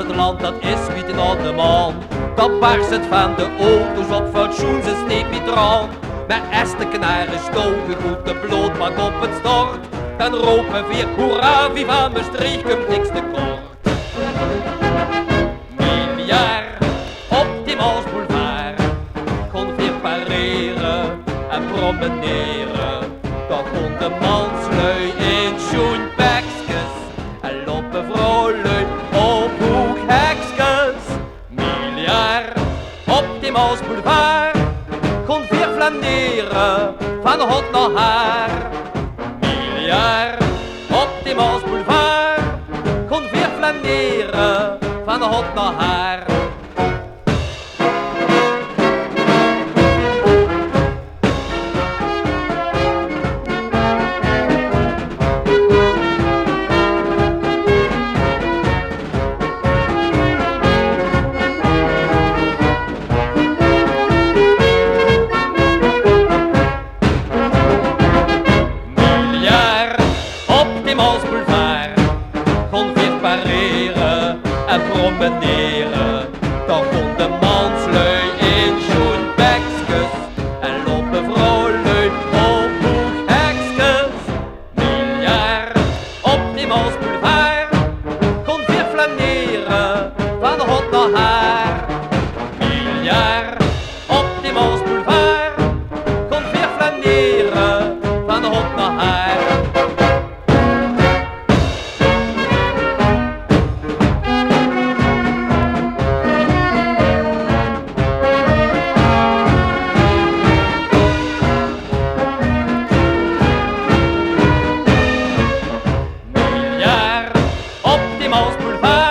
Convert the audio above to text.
het land, dat is niet in aan de maan. Dan barst het van de auto's op fatsoen, ze steekt niet eraan. Met esten knaren stoken goed de blootbak op het stort. Dan roepen weer hoera, viva Mestreech, komt niks tekort. Miljard op die Maos-boelvaar kon weer pareren en promeneren. Toch kon de manslui in schoenbekskes en lopen vrolijk op hoekheksjes. Miljard op die Maos-boelvaar kon weer flaneren van hot naar haar. Miljard op die Maos-boelvaar kon weer flaneren van hot naar haar. Maos-boelvaar kon weer pareren en promeneren. Dan kon de manslui in schoenbekskes en lopen vrolijk op hoekheksjes. Miljard op die Maos-boelvaar kon weer flaneren van hot naar haar. Miljard op die Maos-boelvaar kon weer flaneren van hot naar haar. Maos-boelvaar